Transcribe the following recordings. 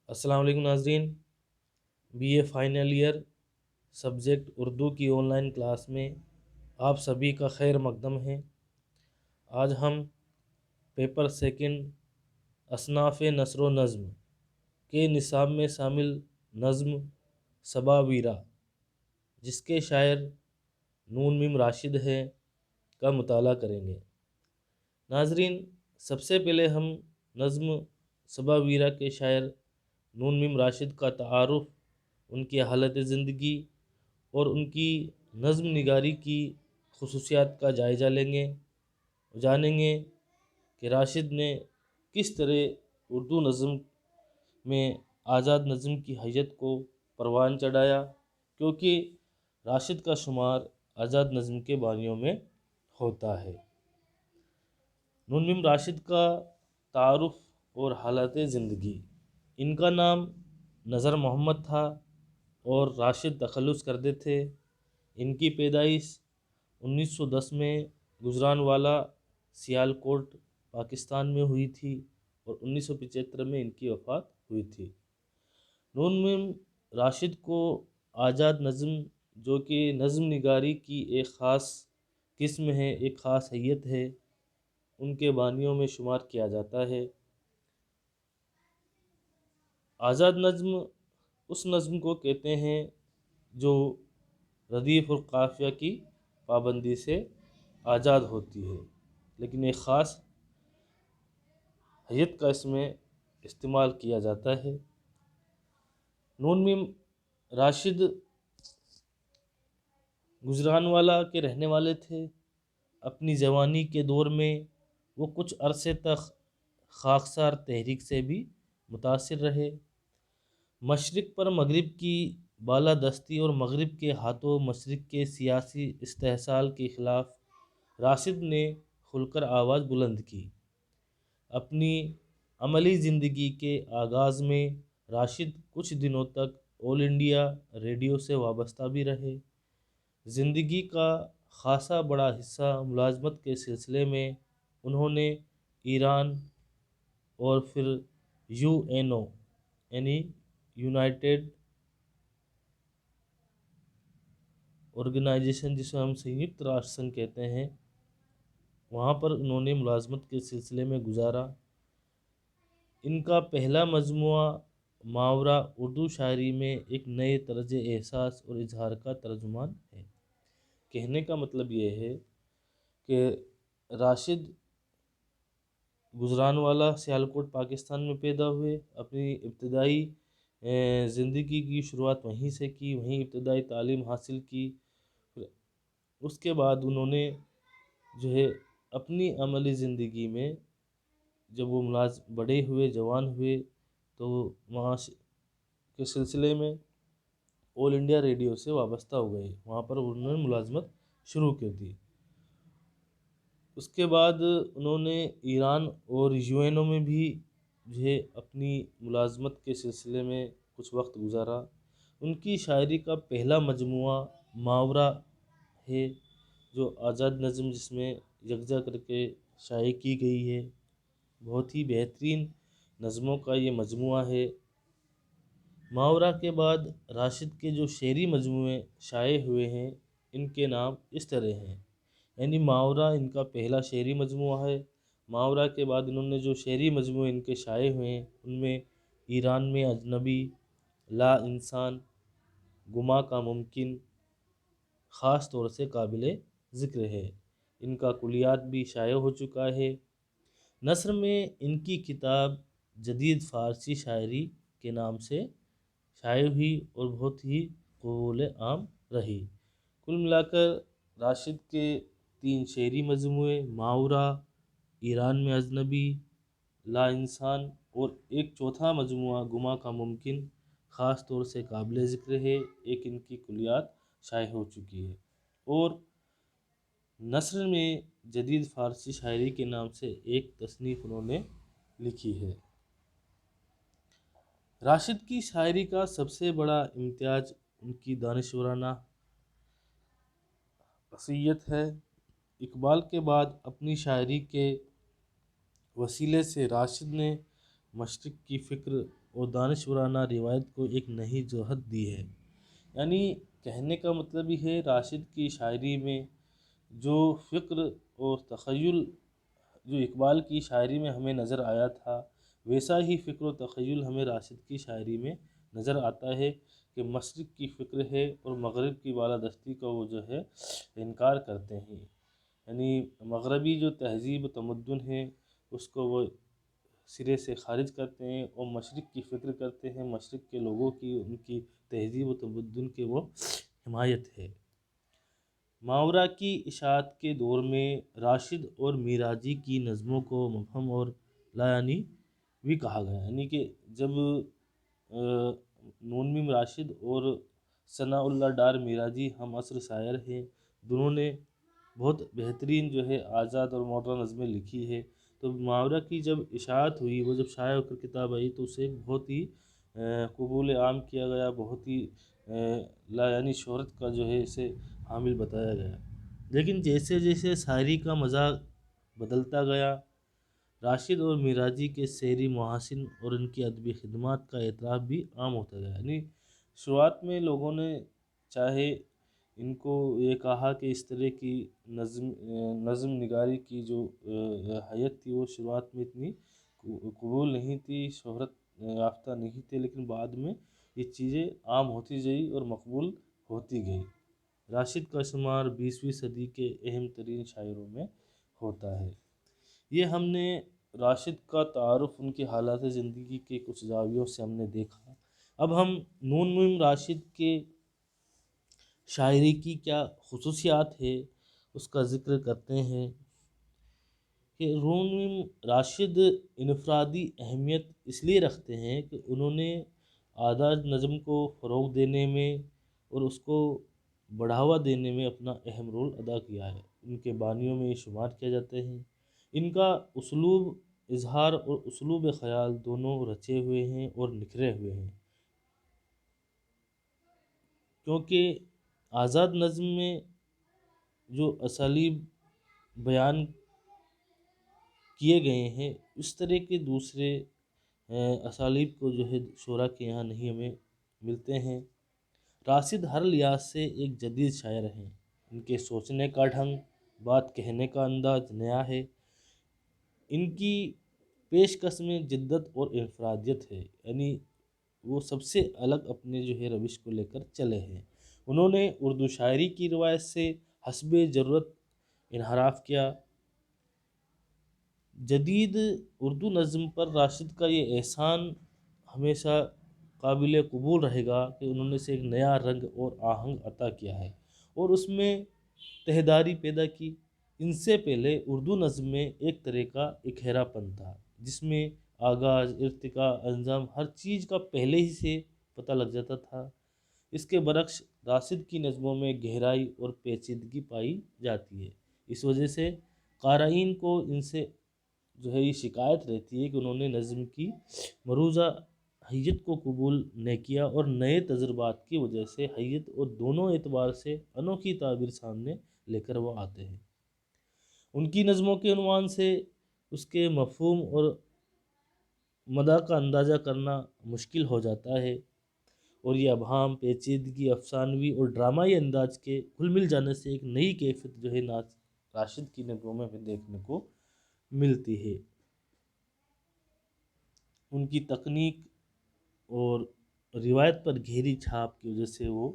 السلام علیکم ناظرین، B A final year subject Urdu کی آن لائن کلاس میں آپ سبھی کا خیر مقدم ہے۔ آج ہم پیپر سیکنڈ اصناف نثر و نظم کے نصاب میں شامل نظم صبا ویرا، جس کے شاعر نون میم راشد ہیں، کا مطالعہ کریں گے۔ ناظرین، سب سے پہلے ہم نظم صبا ویرا کے شاعر نون میم راشد کا تعارف، ان کی حالت زندگی اور ان کی نظم نگاری کی خصوصیات کا جائزہ لیں گے، جانیں گے کہ راشد نے کس طرح اردو نظم میں آزاد نظم کی حیت کو پروان چڑھایا، کیونکہ راشد کا شمار آزاد نظم کے بانیوں میں ہوتا ہے۔ نون میم راشد کا تعارف اور حالات زندگی: ان کا نام نذر محمد تھا اور راشد تخلص کرتے تھے۔ ان کی پیدائش 1910 میں گجرانوالہ سیالکوٹ پاکستان میں ہوئی تھی اور 1975 میں ان کی وفات ہوئی تھی۔ نون میم راشد کو آزاد نظم، جو کہ نظم نگاری کی ایک خاص قسم ہے، ایک خاص حیت ہے، ان کے بانیوں میں شمار کیا جاتا ہے۔ آزاد نظم اس نظم کو کہتے ہیں جو ردیف اور قافیہ کی پابندی سے آزاد ہوتی ہے، لیکن ایک خاص حیت کا اس میں استعمال کیا جاتا ہے۔ نون میم راشد گجرانوالہ کے رہنے والے تھے۔ اپنی جوانی کے دور میں وہ کچھ عرصے تک خاکسار تحریک سے بھی متاثر رہے۔ مشرق پر مغرب کی بالادستی اور مغرب کے ہاتھوں مشرق کے سیاسی استحصال کے خلاف راشد نے کھل کر آواز بلند کی۔ اپنی عملی زندگی کے آغاز میں راشد کچھ دنوں تک آل انڈیا ریڈیو سے وابستہ بھی رہے۔ زندگی کا خاصا بڑا حصہ ملازمت کے سلسلے میں انہوں نے ایران اور پھر UNO یعنی یونائٹڈ آرگنائزیشن، جسے ہم سنیکت راشٹر سنگھ کہتے ہیں، وہاں پر انہوں نے ملازمت کے سلسلے میں گزارا۔ ان کا پہلا مجموعہ ماورا اردو شاعری میں ایک نئے طرز احساس اور اظہار کا ترجمان ہے۔ کہنے کا مطلب یہ ہے کہ راشد گجرانوالہ سیالکوٹ پاکستان میں پیدا ہوئے، اپنی ابتدائی زندگی کی شروعات وہیں سے کی، وہیں ابتدائی تعلیم حاصل کی۔ اس کے بعد انہوں نے جو ہے اپنی عملی زندگی میں جب وہ بڑے ہوئے، جوان ہوئے، تو وہاں کے سلسلے میں آل انڈیا ریڈیو سے وابستہ ہو گئے، وہاں پر انہوں نے ملازمت شروع کر دی۔ اس کے بعد انہوں نے ایران اور UNO میں بھی جو ہے اپنی ملازمت کے سلسلے میں کچھ وقت گزارا۔ ان کی شاعری کا پہلا مجموعہ ماورا ہے، جو آزاد نظم جس میں یکجا کر کے شائع کی گئی ہے۔ بہت ہی بہترین نظموں کا یہ مجموعہ ہے۔ ماورا کے بعد راشد کے جو شعری مجموعے شائع ہوئے ہیں، ان کے نام اس طرح ہیں، یعنی ماورا ان کا پہلا شعری مجموعہ ہے۔ ماورا کے بعد انہوں نے جو شعری مجموعے ان کے شائع ہوئے ہیں، ان میں ایران میں اجنبی، لا انسان، گما کا ممکن خاص طور سے قابل ذکر ہے۔ ان کا کلیات بھی شائع ہو چکا ہے۔ نثر میں ان کی کتاب جدید فارسی شاعری کے نام سے شائع ہوئی اور بہت ہی قبول عام رہی۔ کل ملا کر راشد کے 3 شعری مجموعے ماورا، ایران میں اجنبی، لا انسان اور ایک چوتھا مجموعہ گما کا ممکن خاص طور سے قابل ذکر ہے، ایک ان کی کلیات شائع ہو چکی ہے۔ اور نثر میں جدید فارسی شاعری کے نام سے ایک تصنیف انہوں نے لکھی ہے۔ راشد کی شاعری کا سب سے بڑا امتیاز ان کی دانشورانہ شخصیت ہے۔ اقبال کے بعد اپنی شاعری کے وسیلے سے راشد نے مشرق کی فکر اور دانشورانہ روایت کو ایک نئی جہت دی ہے۔ یعنی کہنے کا مطلب یہ ہے راشد کی شاعری میں جو فکر اور تخیل جو اقبال کی شاعری میں ہمیں نظر آیا تھا، ویسا ہی فکر و تخیل ہمیں راشد کی شاعری میں نظر آتا ہے کہ مشرق کی فکر ہے اور مغرب کی بالادستی کا وہ جو ہے انکار کرتے ہیں۔ یعنی مغربی جو تہذیب و تمدن ہے اس کو وہ سرے سے خارج کرتے ہیں اور مشرق کی فکر کرتے ہیں، مشرق کے لوگوں کی، ان کی تہذیب و تمدن کے وہ حمایت ہے۔ ماورا کی اشاعت کے دور میں راشد اور میراجی کی نظموں کو مبہم اور لایعنی بھی کہا گیا، یعنی کہ جب نون میم راشد اور ثناء اللہ ڈار میراجی ہم عصر شاعر ہیں، دونوں نے بہت بہترین جو ہے آزاد اور ماڈرن نظمیں لکھی ہے، تو ماورا کی جب اشاعت ہوئی، وہ جب شائع ہو کر کتاب آئی تو اسے بہت ہی قبول عام کیا گیا، بہت ہی لایعنی شہرت کا جو ہے اسے حامل بتایا گیا۔ لیکن جیسے جیسے شاعری کا مذاق بدلتا گیا، راشد اور میراجی کے شعری محاسن اور ان کی ادبی خدمات کا اعتراف بھی عام ہوتا گیا۔ یعنی شروعات میں لوگوں نے چاہے ان کو یہ کہا کہ اس طرح کی نظم نگاری کی جو حیت تھی وہ شروعات میں اتنی قبول نہیں تھی، شہرت یافتہ نہیں تھے، لیکن بعد میں یہ چیزیں عام ہوتی گئی اور مقبول ہوتی گئی۔ راشد کا شمار 20ویں صدی کے اہم ترین شاعروں میں ہوتا ہے۔ یہ ہم نے راشد کا تعارف ان کے حالات زندگی کے کچھ زاویوں سے ہم نے دیکھا۔ اب ہم نون میم راشد کے شاعری کی کیا خصوصیات ہے اس کا ذکر کرتے ہیں کہ نون میم راشد انفرادی اہمیت اس لیے رکھتے ہیں کہ انہوں نے آزاد نظم کو فروغ دینے میں اور اس کو بڑھاوا دینے میں اپنا اہم رول ادا کیا ہے۔ ان کے بانیوں میں یہ شمار کیا جاتے ہیں۔ ان کا اسلوب اظہار اور اسلوب خیال دونوں رچے ہوئے ہیں اور نکھرے ہوئے ہیں، کیونکہ آزاد نظم میں جو اسالیب بیان کیے گئے ہیں اس طرح کے دوسرے اسالیب کو جو ہے شعراء کے یہاں نہیں ہمیں ملتے ہیں۔ راشد ہر لحاظ سے ایک جدید شاعر ہیں، ان کے سوچنے کا ڈھنگ، بات کہنے کا انداز نیا ہے، ان کی پیشکش میں جدت اور انفرادیت ہے، یعنی وہ سب سے الگ اپنے جو ہے روش کو لے کر چلے ہیں۔ انہوں نے اردو شاعری کی روایت سے حسب ضرورت انحراف کیا۔ جدید اردو نظم پر راشد کا یہ احسان ہمیشہ قابل قبول رہے گا کہ انہوں نے اسے ایک نیا رنگ اور آہنگ عطا کیا ہے اور اس میں تہداری پیدا کی۔ ان سے پہلے اردو نظم میں ایک طرح کا اکھیرا پن تھا جس میں آغاز، ارتقاء، انجام ہر چیز کا پہلے ہی سے پتہ لگ جاتا تھا۔ اس کے برعکس راشد کی نظموں میں گہرائی اور پیچیدگی پائی جاتی ہے۔ اس وجہ سے قارئین کو ان سے جو ہے یہ شکایت رہتی ہے کہ انہوں نے نظم کی مروزہ حیت کو قبول نہیں کیا اور نئے تجربات کی وجہ سے حیت اور دونوں اعتبار سے انوکھی تعبیر سامنے لے کر وہ آتے ہیں۔ ان کی نظموں کے عنوان سے اس کے مفہوم اور مدعا کا اندازہ کرنا مشکل ہو جاتا ہے، اور یہ ابہام، پیچیدگی، افسانوی اور ڈرامائی انداز کے گھل مل جانے سے ایک نئی کیفیت جو ہے راشد کی نظموں میں ہمیں دیکھنے کو ملتی ہے۔ ان کی تکنیک اور روایت پر گہری چھاپ کی وجہ سے وہ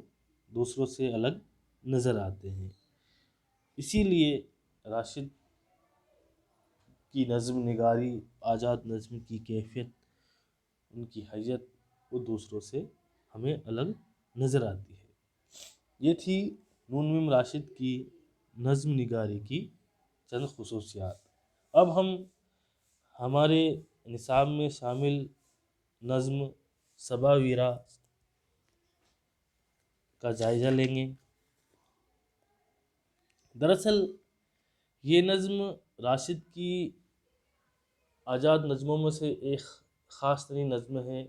دوسروں سے الگ نظر آتے ہیں۔ اسی لیے راشد کی نظم نگاری، آزاد نظم کی کیفیت، ان کی حیت وہ دوسروں سے ہمیں الگ نظر آتی ہے۔ یہ تھی نون میم راشد کی نظم نگاری کی چند خصوصیات۔ اب ہم ہمارے نصاب میں شامل نظم صبا ویرا کا جائزہ لیں گے۔ دراصل یہ نظم راشد کی آزاد نظموں میں سے ایک خاص ترین نظم ہے۔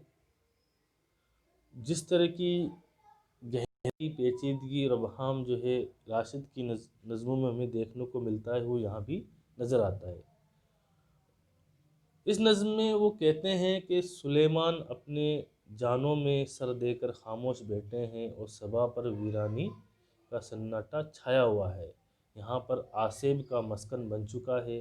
جس طرح کی گہری پیچیدگی اور ابہام جو ہے راشد کی نظموں میں ہمیں دیکھنے کو ملتا ہے وہ یہاں بھی نظر آتا ہے۔ اس نظم میں وہ کہتے ہیں کہ سلیمان اپنے جانوں میں سر دے کر خاموش بیٹھے ہیں اور صبا پر ویرانی کا سناٹا چھایا ہوا ہے۔ یہاں پر آسیب کا مسکن بن چکا ہے،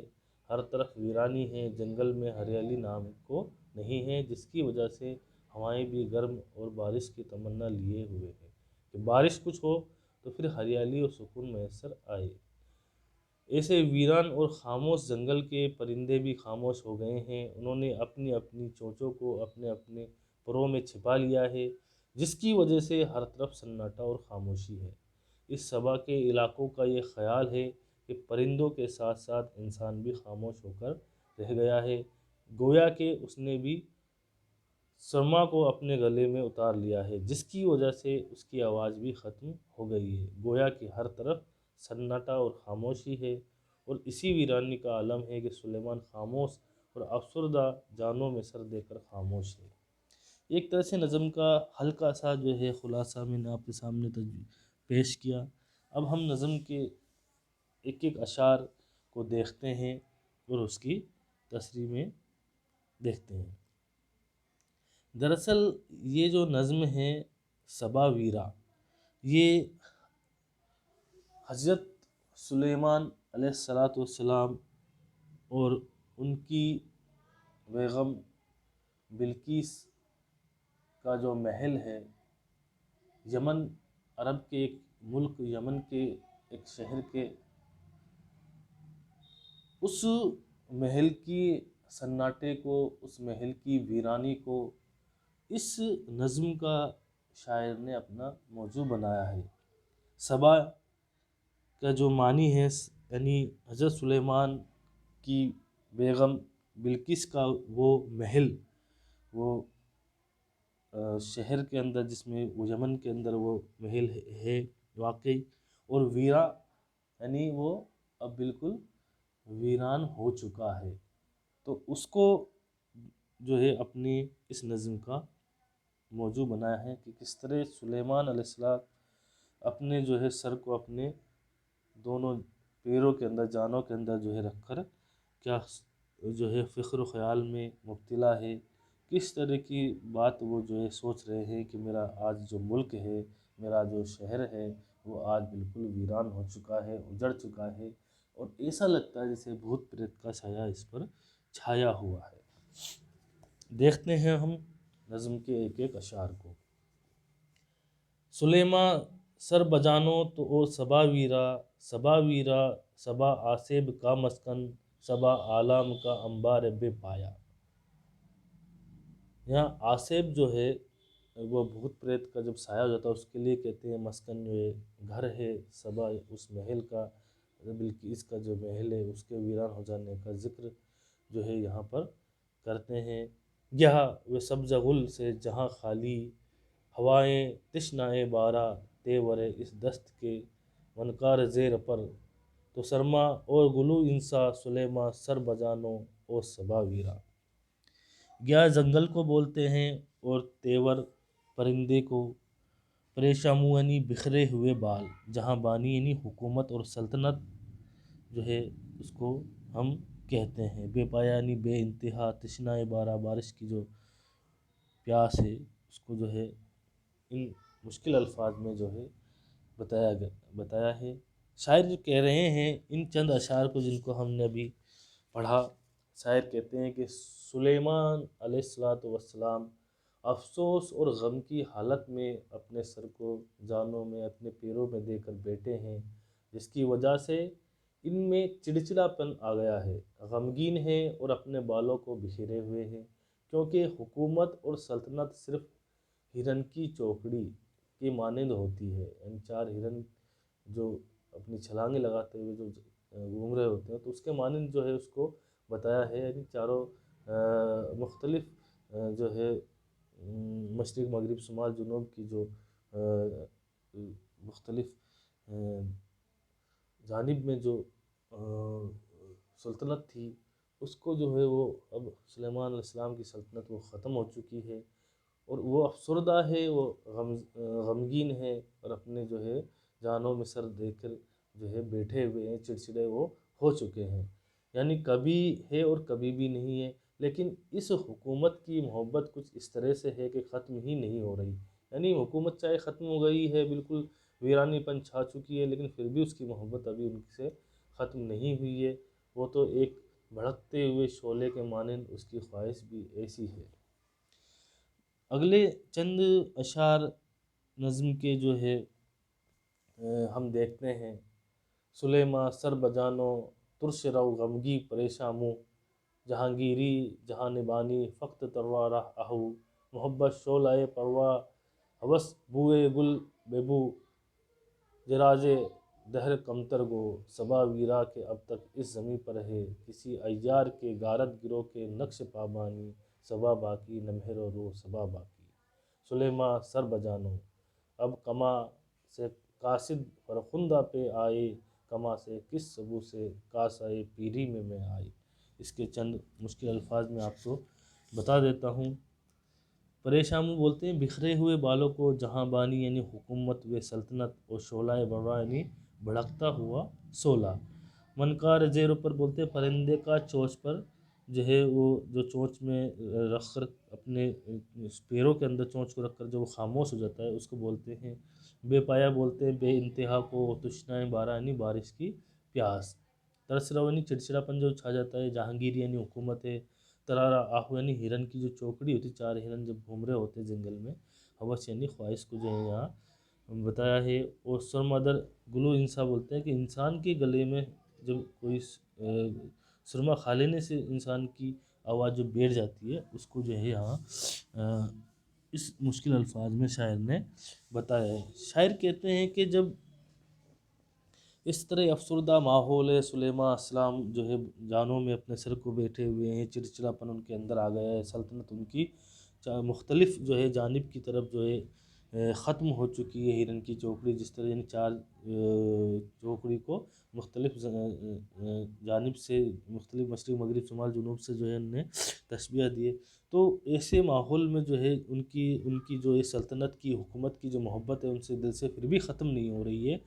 ہر طرف ویرانی ہے، جنگل میں ہریالی نام کو نہیں ہے، جس کی وجہ سے ہوائیں بھی گرم اور بارش کی تمنا لیے ہوئے ہیں کہ بارش کچھ ہو تو پھر ہریالی اور سکون میسر آئے۔ ایسے ویران اور خاموش جنگل کے پرندے بھی خاموش ہو گئے ہیں، انہوں نے اپنی اپنی چونچوں کو اپنے اپنے پروں میں چھپا لیا ہے، جس کی وجہ سے ہر طرف سناٹا اور خاموشی ہے۔ اس صبا کے علاقوں کا یہ خیال ہے کہ پرندوں کے ساتھ ساتھ انسان بھی خاموش ہو کر رہ گیا ہے، گویا کہ اس نے بھی سرما کو اپنے گلے میں اتار لیا ہے، جس کی وجہ سے اس کی آواز بھی ختم ہو گئی ہے، گویا کہ ہر طرف سناٹا اور خاموشی ہے۔ اور اسی ویرانی کا عالم ہے کہ سلیمان خاموش اور افسردہ جانوں میں سر دے کر خاموش ہے۔ ایک طرح سے نظم کا ہلکا سا جو ہے خلاصہ میں نے آپ کے سامنے پیش کیا۔ اب ہم نظم کے ایک ایک اشعار کو دیکھتے ہیں اور اس کی تشریح میں دیکھتے ہیں۔ دراصل یہ جو نظم ہے صبا ویرا، یہ حضرت سلیمان علیہ السلام اور ان کی بیگم بلقیس کا جو محل ہے، یمن، عرب کے ایک ملک یمن کے ایک شہر کے، اس محل کی سناٹے کو، اس محل کی ویرانی کو اس نظم کا شاعر نے اپنا موضوع بنایا ہے۔ صبا کا جو معنی ہے یعنی حضرت سلیمان کی بیگم بلقیس کا وہ محل، وہ شہر کے اندر جس میں وہ یمن کے اندر وہ محل ہے واقعی، اور ویرا یعنی وہ اب بالکل ویران ہو چکا ہے، تو اس کو جو ہے اپنی اس نظم کا موضوع بنایا ہے کہ کس طرح سلیمان علیہ السلام اپنے جو ہے سر کو اپنے دونوں پیروں کے اندر، جانوں کے اندر جو ہے رکھ کر کیا جو ہے فکر و خیال میں مبتلا ہے، کس طرح کی بات وہ جو ہے سوچ رہے ہیں کہ میرا آج جو ملک ہے، میرا جو شہر ہے، وہ آج بالکل ویران ہو چکا ہے، اجڑ چکا ہے، اور ایسا لگتا ہے جیسے بھوت پریت کا سایہ اس پر چھایا ہوا ہے۔ دیکھتے ہیں ہم نظم کے ایک ایک اشعار کو۔ سلیماں سر بجانو تو او صبا ویرا، صبا ویرا صبا آسیب کا مسکن، صبا آلام کا انبار بے پایا۔ یہاں آسیب جو ہے وہ بھوت پریت کا جب سایہ ہو جاتا ہے اس کے لیے کہتے ہیں مسکن، جو ہے گھر ہے، صبا اس محل کا، بلقیس کا جو محل ہے اس کے ویران ہو جانے کا ذکر جو ہے یہاں پر کرتے ہیں۔ یہاں وہ سبز گل سے جہاں خالی، ہوائیں تشنائے بارہ تیور اس دست کے، ونکار زیر پر تو سرما اور گلو انسا سلیما سر بجانو او صبا ویرا۔ گیا جنگل کو بولتے ہیں اور تیور پرندے کو، پریشامو یعنی بکھرے ہوئے بال، جہاں بانی یعنی حکومت اور سلطنت جو ہے اس کو ہم کہتے ہیں، بے پایا یعنی بے انتہا، تشنائے بارہ بارش کی جو پیاس ہے اس کو جو ہے ان مشکل الفاظ میں جو ہے بتایا ہے۔ شاعر جو کہہ رہے ہیں ان چند اشعار کو جن کو ہم نے ابھی پڑھا، شاعر کہتے ہیں کہ سلیمان علیہ السلام افسوس اور غم کی حالت میں اپنے سر کو جانوں میں، اپنے پیروں میں دے کر بیٹھے ہیں، جس کی وجہ سے ان میں چڑچڑا پن آ گیا ہے، غمگین ہیں اور اپنے بالوں کو بکھیرے ہوئے ہیں، کیونکہ حکومت اور سلطنت صرف ہرن کی چوکڑی کی مانند ہوتی ہے، یعنی چار ہرن جو اپنی چھلانگیں لگاتے ہوئے جو گھوم رہے ہوتے ہیں تو اس کے مانند جو ہے اس کو بتایا ہے، یعنی چاروں مختلف جو ہے مشرق مغرب شمال جنوب کی جو مختلف جانب میں جو سلطنت تھی اس کو جو ہے وہ اب سلیمان علیہ السلام کی سلطنت وہ ختم ہو چکی ہے، اور وہ افسردہ ہے، وہ غمگین ہے، اور اپنے جو ہے جانوں میں سر دے کر جو ہے بیٹھے ہوئے ہیں، چڑچڑے وہ ہو چکے ہیں، یعنی کبھی ہے اور کبھی بھی نہیں ہے، لیکن اس حکومت کی محبت کچھ اس طرح سے ہے کہ ختم ہی نہیں ہو رہی، یعنی حکومت چاہے ختم ہو گئی ہے، بالکل ویرانی پن چھا چکی ہے، لیکن پھر بھی اس کی محبت ابھی ان سے ختم نہیں ہوئی ہے، وہ تو ایک بھڑکتے ہوئے شعلے کے مانند اس کی خواہش بھی ایسی ہے۔ اگلے چند اشعار نظم کے جو ہے ہم دیکھتے ہیں: سلیماں سر بجانو ترش رو غمگی پریشاں منہ، جہانگیری جہان بانی فقط تروا رہ آہو، محبت شعلہ پروا ہوس بوئے گل بے بو، جراج دہر کمتر گو صبا ویرا کہ اب تک اس زمیں پر ہے، کسی عیار کے غارت گرو کے نقش پابانی، صبا باقی نہ مہر و رو صبا باقی، سلیماں سر بجانو، اب کما سے قاصد فرخندہ پہ آئے، کما سے کس سبو سے کاسۂ پیری میں آئی۔ اس کے چند مشکل الفاظ میں آپ کو بتا دیتا ہوں۔ پریشامو بولتے ہیں بکھرے ہوئے بالوں کو، جہاں بانی یعنی حکومت و سلطنت، اور شعلہ برا یعنی بھڑکتا ہوا شعلہ۔ منقار زیر پر بولتے ہیں پرندے کا چونچ پر جو ہے وہ جو چونچ میں رکھ کر اپنے پیروں کے اندر چونچ کو رکھ کر جو وہ خاموش ہو جاتا ہے اس کو بولتے ہیں۔ بے پایا بولتے ہیں بے انتہا کو، تشنہ بارہ یعنی بارش کی پیاس۔ ترسرا یعنی چڑچڑاپن جو چھا جاتا ہے۔ جہانگیر یعنی حکومت ہے۔ ترارا آہو یعنی ہرن کی جو چوکڑی ہوتی، چار ہرن جب گھوم رہے ہوتے جنگل میں، ہوس یعنی خواہش کو جو ہے یہاں بتایا ہے۔ اور سرمادر گلو انسا بولتے ہیں کہ انسان کے گلے میں جب کوئی سرما کھا لینے سے انسان کی آواز جو بیٹھ جاتی ہے، اس کو جو ہے یہاں اس مشکل الفاظ میں شاعر نے بتایا ہے۔ شاعر کہتے ہیں کہ جب اس طرح افسردہ ماحول ہے، سلیماں السلام جو ہے جانوں میں اپنے سر کو بیٹھے ہوئے ہیں، چڑچڑاپن ان کے اندر آ گیا ہے، سلطنت ان کی مختلف جو ہے جانب کی طرف جو ہے ختم ہو چکی ہے۔ ہرن کی چوکڑی جس طرح یعنی چار چوکڑی کو مختلف جانب سے، مختلف مشرق مغرب شمال جنوب سے جو ہے ان نے تشبیہ دیے، تو ایسے ماحول میں جو ہے ان کی جو ہے سلطنت کی، حکومت کی جو محبت ہے ان سے دل سے پھر بھی ختم نہیں ہو رہی ہے،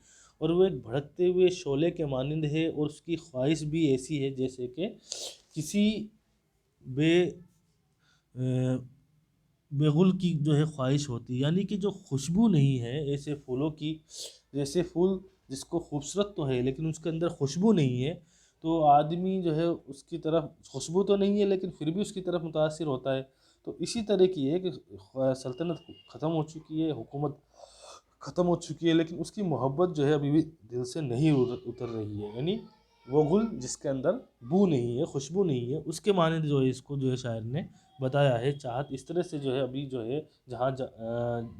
اور وہ ایک بھڑکتے ہوئے شعلے کے مانند ہے، اور اس کی خواہش بھی ایسی ہے جیسے کہ کسی بے غل کی جو ہے خواہش ہوتی ہے، یعنی کہ جو خوشبو نہیں ہے ایسے پھولوں کی، جیسے پھول جس کو خوبصورت تو ہے لیکن اس کے اندر خوشبو نہیں ہے، تو آدمی جو ہے اس کی طرف، خوشبو تو نہیں ہے لیکن پھر بھی اس کی طرف متاثر ہوتا ہے۔ تو اسی طرح کی ہے کہ سلطنت ختم ہو چکی ہے، حکومت ختم ہو چکی ہے، لیکن اس کی محبت جو ہے ابھی بھی دل سے نہیں اتر رہی ہے، یعنی وہ گل جس کے اندر بو نہیں ہے، خوشبو نہیں ہے، اس کے معنی جو ہے اس کو جو ہے شاعر نے بتایا ہے۔ چاہت اس طرح سے جو ہے ابھی جو ہے جہاں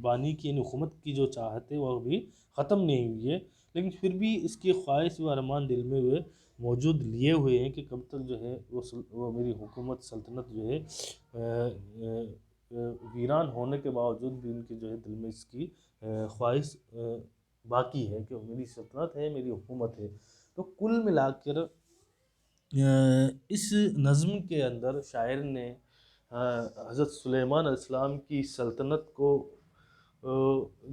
بانی کی یعنی حکومت کی جو چاہت ہے وہ ابھی ختم نہیں ہوئی ہے، لیکن پھر بھی اس کی خواہش و ارمان دل میں ہوئے موجود لیے ہوئے ہیں کہ کب تک جو ہے وہ میری حکومت سلطنت جو ہے ویران ہونے کے باوجود بھی ان کے جو ہے دل میں اس کی خواہش باقی ہے کہ میری سلطنت ہے، میری حکومت ہے۔ تو کل ملا کر اس نظم کے اندر شاعر نے حضرت سلیمان علیہ السلام کی سلطنت کو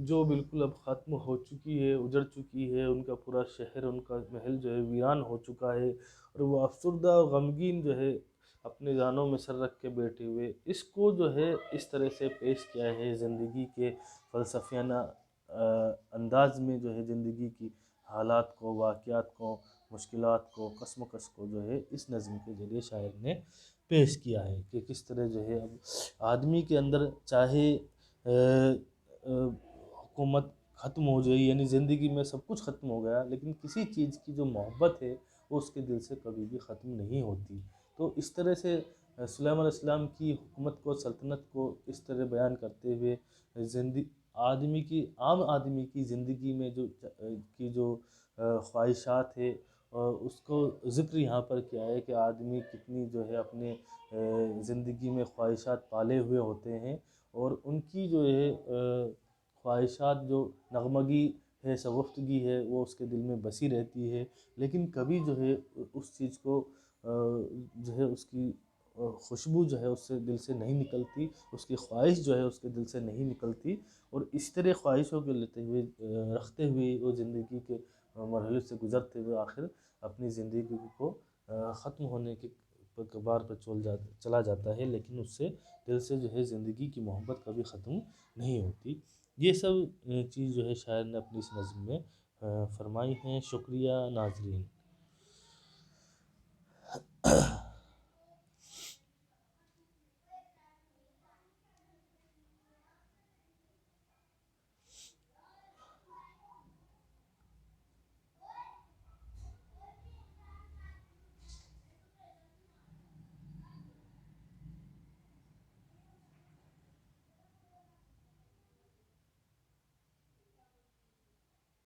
جو بالکل اب ختم ہو چکی ہے، اجڑ چکی ہے، ان کا پورا شہر، ان کا محل جو ہے ویران ہو چکا ہے، اور وہ افسردہ و غمگین جو ہے اپنے جانوں میں سر رکھ کے بیٹھے ہوئے، اس کو جو ہے اس طرح سے پیش کیا ہے زندگی کے فلسفیانہ انداز میں، جو ہے زندگی کی حالات کو، واقعات کو، مشکلات کو، کشمکش کو جو ہے اس نظم کے ذریعے شاعر نے پیش کیا ہے کہ کس طرح جو ہے اب آدمی کے اندر چاہے حکومت ختم ہو جائے، یعنی زندگی میں سب کچھ ختم ہو گیا، لیکن کسی چیز کی جو محبت ہے وہ اس کے دل سے کبھی بھی ختم نہیں ہوتی۔ تو اس طرح سے سلیمان علیہ السلام کی حکومت کو، سلطنت کو اس طرح بیان کرتے ہوئے آدمی کی، عام آدمی کی زندگی میں جو خواہشات ہے، اور اس کو ذکر یہاں پر کیا ہے کہ آدمی کتنی جو ہے اپنے زندگی میں خواہشات پالے ہوئے ہوتے ہیں، اور ان کی جو ہے خواہشات جو نغمگی ہے، شگفتگی ہے، وہ اس کے دل میں بسی رہتی ہے، لیکن کبھی جو ہے اس چیز کو جو ہے اس کی خوشبو جو ہے اس سے دل سے نہیں نکلتی، اس کی خواہش جو ہے اس کے دل سے نہیں نکلتی، اور اس طرح خواہشوں کو لیتے ہوئے، رکھتے ہوئے، وہ زندگی کے مرحلے سے گزرتے ہوئے آخر اپنی زندگی کو ختم ہونے کے کبھار پر چلا جاتا ہے، لیکن اس سے دل سے جو ہے زندگی کی محبت کبھی ختم نہیں ہوتی۔ یہ سب چیز جو ہے شاعر نے اپنی اس نظم میں فرمائی ہیں۔ شکریہ ناظرین۔